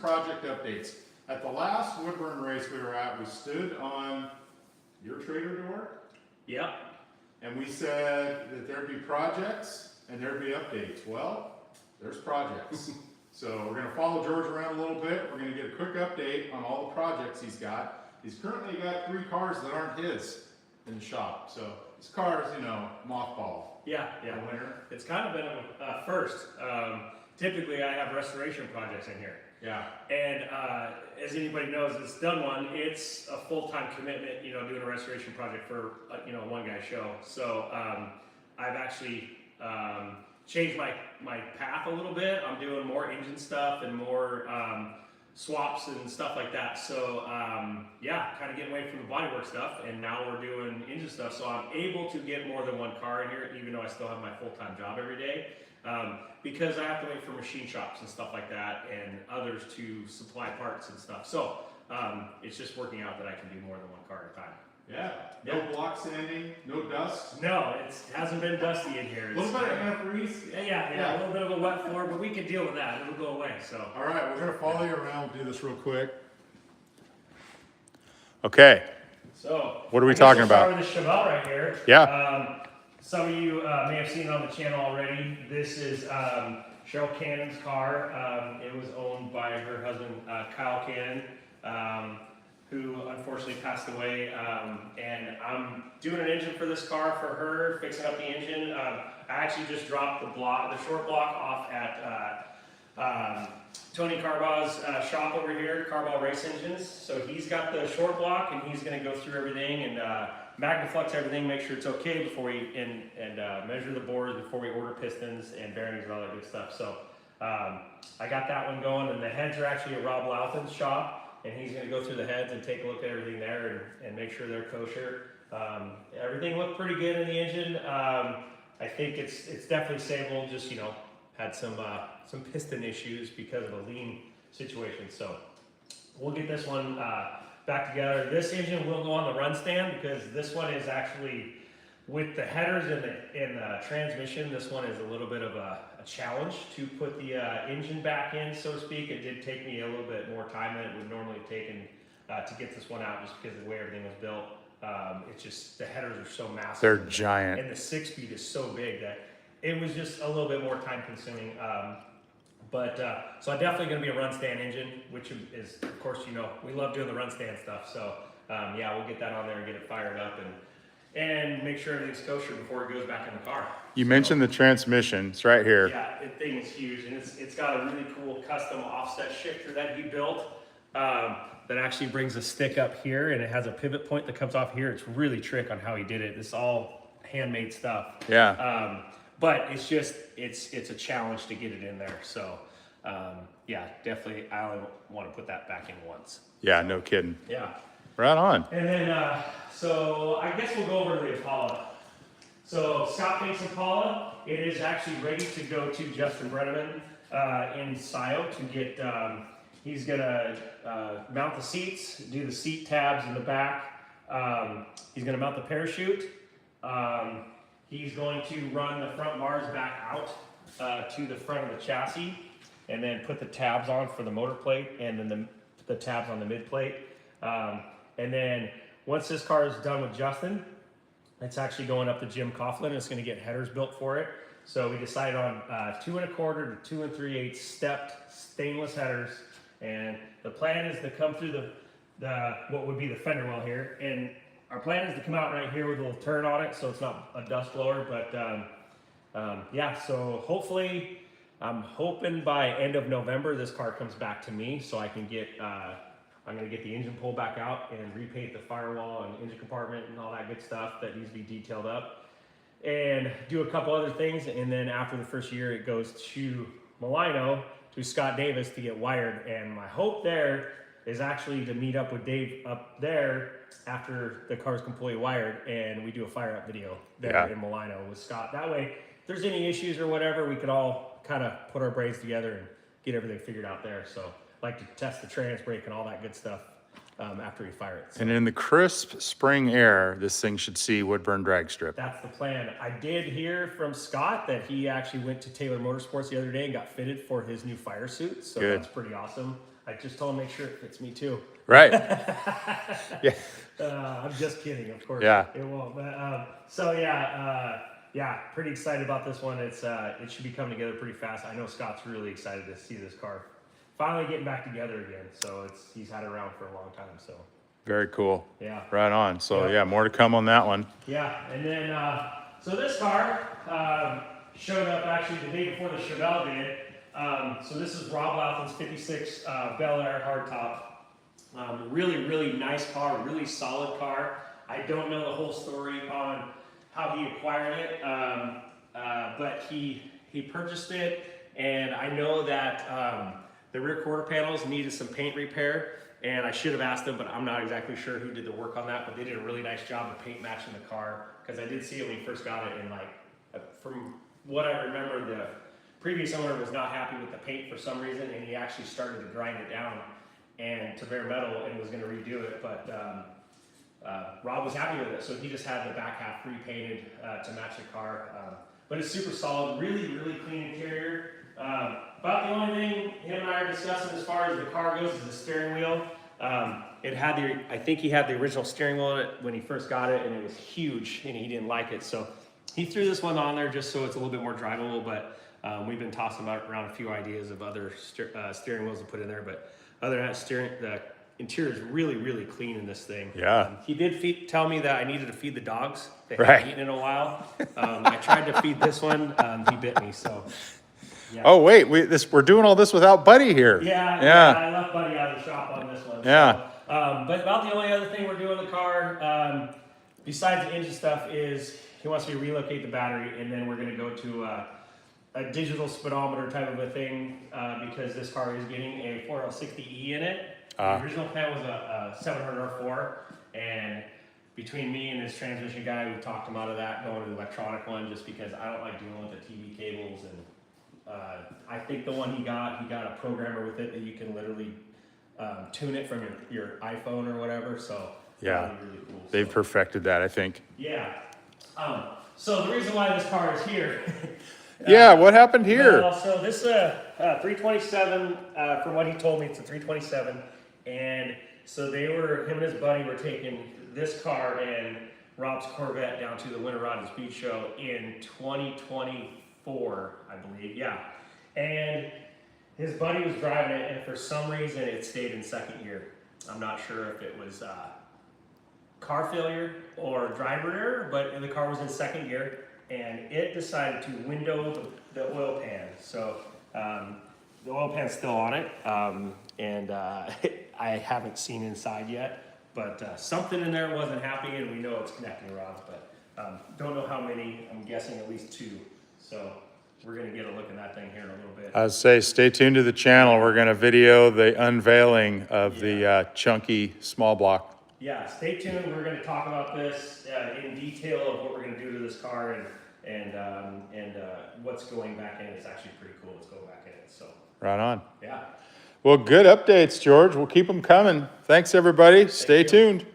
project updates. At the last Woodburn race we were at, we stood on your trailer door. Yep. And we said that there'd be projects and there'd be updates. Well, there's projects. So we're gonna follow George around a little bit. We're gonna get a quick update on all the projects he's got. He's currently got 3 cars that aren't his in the shop. So his car's, you know, mothballed. Yeah. Winter. It's kind of been a first. Typically I have restoration projects in here. Yeah. And as anybody knows that's done one, it's a full-time commitment, you know, doing a restoration project for, you know, one guy show. So I've actually changed my path a little bit. I'm doing more engine stuff and more swaps and stuff like that. So yeah, kind of getting away from the bodywork stuff, and now we're doing engine stuff. So I'm able to get more than one car in here, even though I still have my full-time job every day. Because I have to wait for machine shops and stuff like that and others to supply parts and stuff. So it's just working out that I can do more than one car at a time. Yeah. No block sanding, no dust. No, it hasn't been dusty in here. A little bit of antifreeze. Yeah, a little bit of a wet floor, but we can deal with that. It'll go away. So. All right, we're gonna follow you around. We'll do this real quick. Okay. So. What are we talking about? Start with the Chevelle right here. Yeah. Some of you may have seen it on the channel already. This is Cheryl Cannon's car. It was owned by her husband, Kyle Cannon, who unfortunately passed away. And I'm doing an engine for this car for her, fixing up the engine. I actually just dropped the short block off at Tony Carbaugh's shop over here, Carbaugh Race Engines. So he's got the short block, and he's going to go through everything and magnaflux everything, make sure it's okay before we measure the boards before we order pistons and bearings and all that good stuff. So I got that one going, and the heads are actually at Rob Lauthan's shop, and he's going to go through the heads and take a look at everything there and make sure they're kosher. Everything looked pretty good in the engine. I think it's definitely savable. Just, you know, had some piston issues because of a lean situation. So we'll get this one back together. This engine will go on the run stand because this one is actually, with the headers and the transmission, this one is a little bit of a challenge to put the engine back in, so to speak. It did take me a little bit more time than it would normally have taken to get this one out, just because of the way everything was built. It's just, the headers are so massive. They're giant. And the 6-speed is so big that it was just a little bit more time consuming. So I'm definitely going to be a run stand engine, which is, of course, you know, we love doing the run stand stuff. So yeah, we'll get that on there and get it fired up and make sure everything's kosher before it goes back in the car. You mentioned the transmission. It's right here. Yeah, the thing is huge, and it's got a really cool custom offset shifter that he built that actually brings a stick up here, and it has a pivot point that comes off here. It's really trick on how he did it. It's all handmade stuff. Yeah. But it's just, it's a challenge to get it in there. So, yeah, definitely I only want to put that back in once. Yeah, no kidding. Yeah. Right on. And then, so I guess we'll go over to the Impala. So Scott Finks Impala, it is actually ready to go to Justin Brenneman in Scio to get, he's gonna mount the seats, do the seat tabs in the back. He's gonna mount the parachute. He's going to run the front bars back out to the front of the chassis, and then put the tabs on for the motor plate, and then the tabs on the mid plate. And then once this car is done with Justin, it's actually going up to Jim Coughlin. It's going to get headers built for it. So we decided on 2 1/4 to 2 3/8 stepped stainless headers, and the plan is to come through the what would be the fender well here, and our plan is to come out right here with a little turn on it, so it's not a dust blower. But yeah, so hopefully, I'm hoping by end of November this car comes back to me, so I can get. I'm going to get the engine pulled back out and repaint the firewall and engine compartment and all that good stuff that needs to be detailed up, and do a couple other things. And then after the first year, it goes to Milano, to Scott Davis to get wired. And my hope there is actually to meet up with Dave up there after the car's completely wired, and we do a fire up video there in Milano with Scott. That way, if there's any issues or whatever, we could all kind of put our brains together and get everything figured out there. So like to test the trans brake and all that good stuff after we fire it. So And in the crisp spring air, this thing should see wood burn drag strip. that's the plan. I did hear from Scott that he actually went to Taylor Motorsports the other day and got fitted for his new fire suit. So Good. that's pretty awesome. I just told him make sure it fits me too. Right. Yeah. I'm just kidding, of course. Yeah. It won't. But yeah, pretty excited about this one. It should be coming together pretty fast. I know Scott's really excited to see this car finally getting back together again. So he's had it around for a long time. So Very cool. yeah. Right on. So Yeah. yeah, more to come on that one. Yeah, and then so this car showed up actually the day before the Chevelle did. So this is Rob Laughlин's 56 Bel Air hardtop. Really, really nice car, really solid car. I don't know the whole story on how he acquired it, but he purchased it, and I know that the rear quarter panels needed some paint repair, and I should have asked them, but I'm not exactly sure who did the work on that, but they did a really nice job of paint matching the car, because I did see it when he first got it, and from what I remember, the previous owner was not happy with the paint for some reason, and he actually started to grind it down and to bare metal and was going to redo it, but Rob was happy with it, so he just had the back half repainted to match the car. But it's super solid, really, really clean interior. About the only thing him and I are discussing as far as the car goes is the steering wheel. I think he had the original steering wheel on it when he first got it, and it was huge, and he didn't like it. So he threw this one on there just so it's a little bit more drivable, but we've been tossing around a few ideas of other steering wheels to put in there. But other than that, the interior is really, really clean in this thing. Yeah. He did tell me that I needed to feed the dogs. They Right. haven't eaten in a while. I tried to feed this one. He bit me, so. Yeah. Oh wait, we're doing all this without Buddy here. Yeah, I left Buddy out of the shop on this one. Yeah. So, but about the only other thing we're doing in the car, besides the engine stuff, is he wants me to relocate the battery, and then we're going to go to a digital speedometer type of a thing, because this car is getting a 4L60E in it. The original plan was a 700R4, and between me and this transmission guy, we talked him out of that, going to the electronic one, just because I don't like dealing with the TV cables, and I think the one he got a programmer with it that you can literally tune it from your iPhone or whatever, so Yeah. that'd be really cool. They've perfected that, I think. Yeah. So the reason why this car is here. Yeah, what happened here? Well, so this is a 327, from what he told me, it's a 327, and so him and his buddy were taking this car and Rob's Corvette down to the Winter Rod and Speed Show in 2024, I believe, yeah. And his buddy was driving it, and for some reason it stayed in second gear. I'm not sure if it was car failure or driver error, but the car was in second gear, and it decided to window the oil pan. So the oil pan's still on it, and I haven't seen inside yet, but something in there wasn't happy, and we know it's connecting rods, but don't know how many. I'm guessing at least 2. So we're gonna get a look at that thing here in a little bit. I'd say stay tuned to the channel. We're going to video the unveiling of the chunky small block. Yeah, stay tuned. We're going to talk about this in detail of what we're going to do to this car and what's going back in. It's actually pretty cool what's going back in it. So Right on. yeah. Well, good updates, George. We'll keep them coming. Thanks, everybody. Stay tuned.